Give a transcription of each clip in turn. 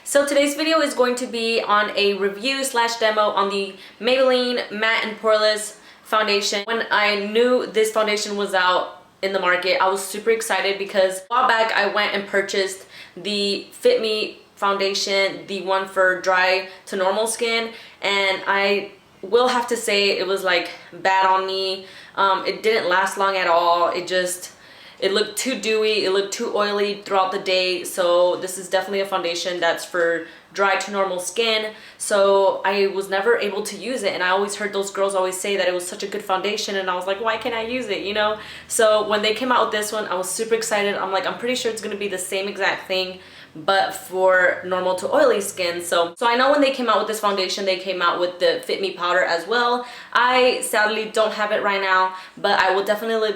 So today's video is going to be on a review slash demo on the Maybelline Matte and Poreless foundation. When I knew this foundation was out in the market, I was super excited because a while back I went and purchased the Fit Me foundation, the one for dry to normal skin, and I will have to say it was like bad on me. It didn't last long at all. It looked too dewy, it looked too oily throughout the day. So this is definitely a foundation that's for dry to normal skin. So I was never able to use it, and I always heard those girls always say that it was such a good foundation, and I was like, why can't I use it, you know? So when they came out with this one, I was super excited. I'm like, I'm pretty sure it's gonna be the same exact thing but for normal to oily skin. So I know when they came out with this foundation, they came out with the Fit Me powder as well. I sadly don't have it right now, but I will definitely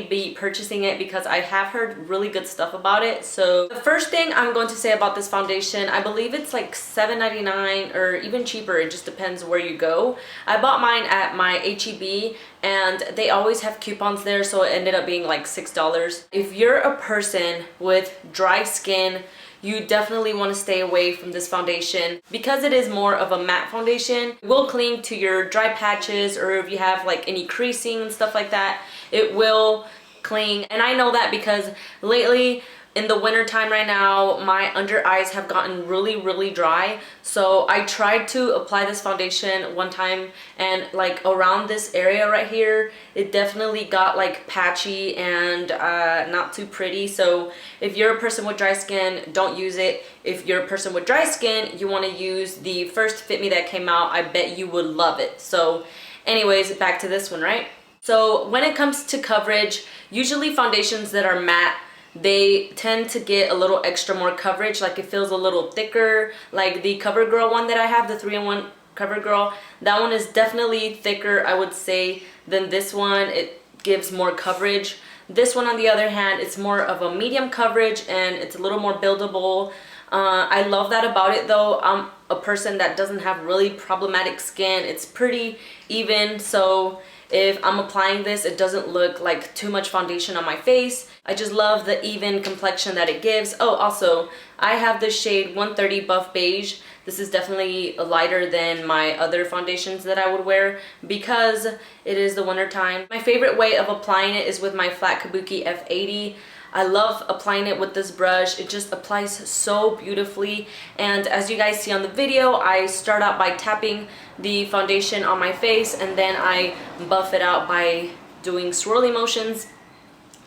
be purchasing it because I have heard really good stuff about it. So the first thing I'm going to say about this foundation, I believe it's like $7.99 or even cheaper. It just depends where you go. I bought mine at my H-E-B, and they always have coupons there, so it ended up being like $6. If you're a person with dry skin, you definitely want to stay away from this foundation because it is more of a matte foundation. It will cling to your dry patches, or if you have like any creasing and stuff like that, it will cling. And I know that because lately in the winter time right now, my under eyes have gotten really dry. So I tried to apply this foundation one time, and like around this area right here, it definitely got like patchy and not too pretty. So if you're a person with dry skin, don't use it. If you're a person with dry skin, you want to use the first Fit Me that came out. I bet you would love it. So anyways, back to this one, right? So when it comes to coverage, usually foundations that are matte, they tend to get a little extra more coverage. Like it feels a little thicker. Like the CoverGirl one that I have, the 3-in-1 CoverGirl, that one is definitely thicker, I would say, than this one. It gives more coverage. This one, on the other hand, it's more of a medium coverage and it's a little more buildable. I love that about it though. I'm a person that doesn't have really problematic skin. It's pretty even, so if I'm applying this, it doesn't look like too much foundation on my face. I just love the even complexion that it gives. Oh, also, I have the shade 130 Buff Beige. This is definitely lighter than my other foundations that I would wear because it is the winter time. My favorite way of applying it is with my flat Kabuki F80. I love applying it with this brush. It just applies so beautifully, and as you guys see on the video, I start out by tapping the foundation on my face and then I buff it out by doing swirly motions.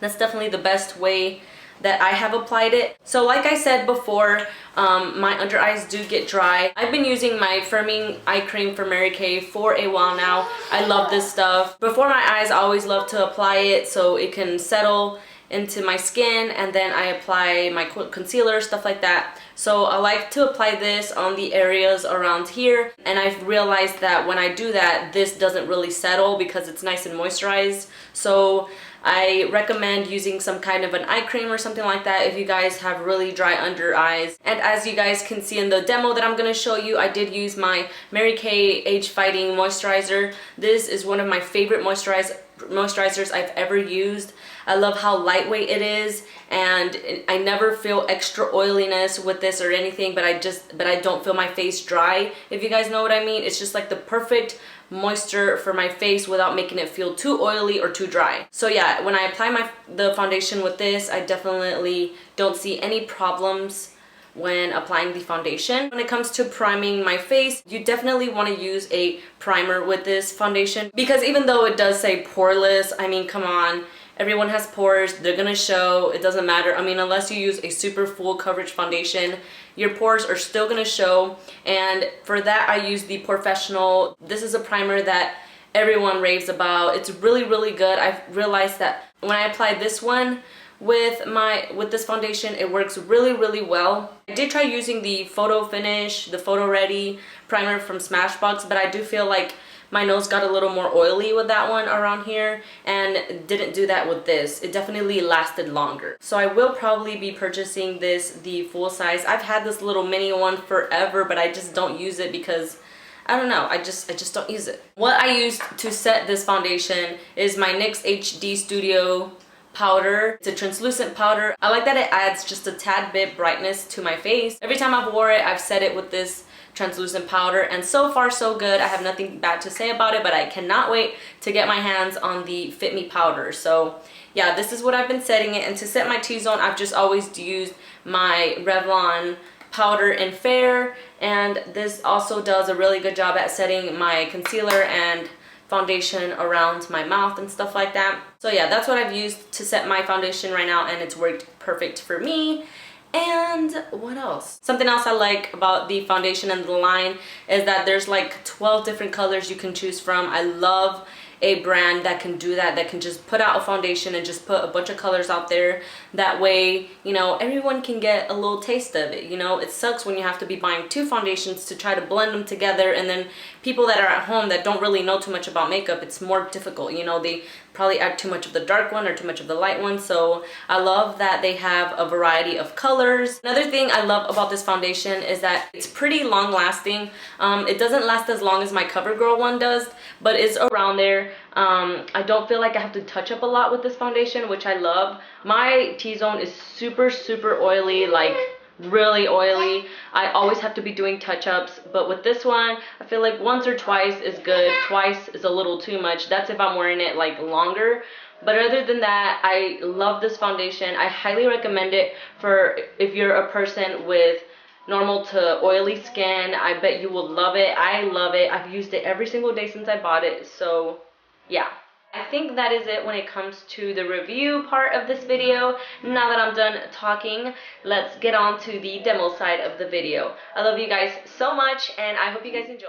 That's definitely the best way that I have applied it. So like I said before, my under eyes do get dry. I've been using my firming eye cream from Mary Kay for a while now. I love this stuff. Before my eyes, I always love to apply it so it can settle into my skin, and then I apply my concealer, stuff like that. So I like to apply this on the areas around here, and I've realized that when I do that, this doesn't really settle because it's nice and moisturized. So I recommend using some kind of an eye cream or something like that if you guys have really dry under eyes. And as you guys can see in the demo that I'm going to show you, I did use my Mary Kay Age Fighting Moisturizer. This is one of my favorite moisturizers I've ever used. I love how lightweight it is, and I never feel extra oiliness with this or anything, but I don't feel my face dry, if you guys know what I mean. It's just like the perfect moisture for my face without making it feel too oily or too dry. So yeah, when I apply the foundation with this, I definitely don't see any problems when applying the foundation. When it comes to priming my face, you definitely want to use a primer with this foundation because even though it does say poreless, I mean, come on, everyone has pores, they're gonna show, it doesn't matter. I mean, unless you use a super full coverage foundation, your pores are still gonna show. And for that, I use the Porefessional. This is a primer that everyone raves about. It's really good. I've realized that when I apply this one with this foundation, it works really well. I did try using the Photo Finish, the Photo Ready primer from Smashbox, but I do feel like my nose got a little more oily with that one around here, and didn't do that with this. It definitely lasted longer. So I will probably be purchasing this, the full size. I've had this little mini one forever, but I just don't use it because I don't know, I just don't use it. What I used to set this foundation is my NYX HD Studio powder. It's a translucent powder. I like that it adds just a tad bit brightness to my face. Every time I've wore it, I've set it with this translucent powder, and so far so good. I have nothing bad to say about it, but I cannot wait to get my hands on the Fit Me powder. So yeah, this is what I've been setting it. And to set my T-zone, I've just always used my Revlon powder in Fair, and this also does a really good job at setting my concealer and foundation around my mouth and stuff like that. So yeah, that's what I've used to set my foundation right now, and it's worked perfect for me. And what else? Something else I like about the foundation and the line is that there's like 12 different colors you can choose from. I love a brand that can do that, that can just put out a foundation and just put a bunch of colors out there. That way, you know, everyone can get a little taste of it. You know, it sucks when you have to be buying two foundations to try to blend them together, and then people that are at home that don't really know too much about makeup, it's more difficult. You know, they probably add too much of the dark one or too much of the light one. So I love that they have a variety of colors. Another thing I love about this foundation is that it's pretty long lasting. It doesn't last as long as my CoverGirl one does, but it's around there. I don't feel like I have to touch up a lot with this foundation, which I love. My T-zone is super oily, like really oily. I always have to be doing touch-ups, but with this one I feel like once or twice is good. Twice is a little too much. That's if I'm wearing it like longer. But other than that, I love this foundation. I highly recommend it for if you're a person with normal to oily skin. I bet you will love it. I love it. I've used it every single day since I bought it. So yeah, I think that is it when it comes to the review part of this video. Now that I'm done talking, let's get on to the demo side of the video. I love you guys so much, and I hope you guys enjoy.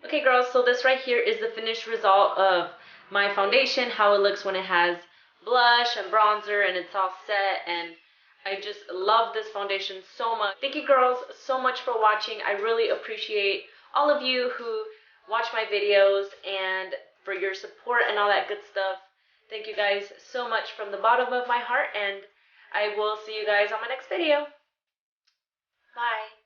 Okay girls, so this right here is the finished result of my foundation, how it looks when it has blush and bronzer and it's all set, and I just love this foundation so much. Thank you girls so much for watching. I really appreciate all of you who watch my videos and for your support and all that good stuff. Thank you guys so much from the bottom of my heart, and I will see you guys on my next video. Bye.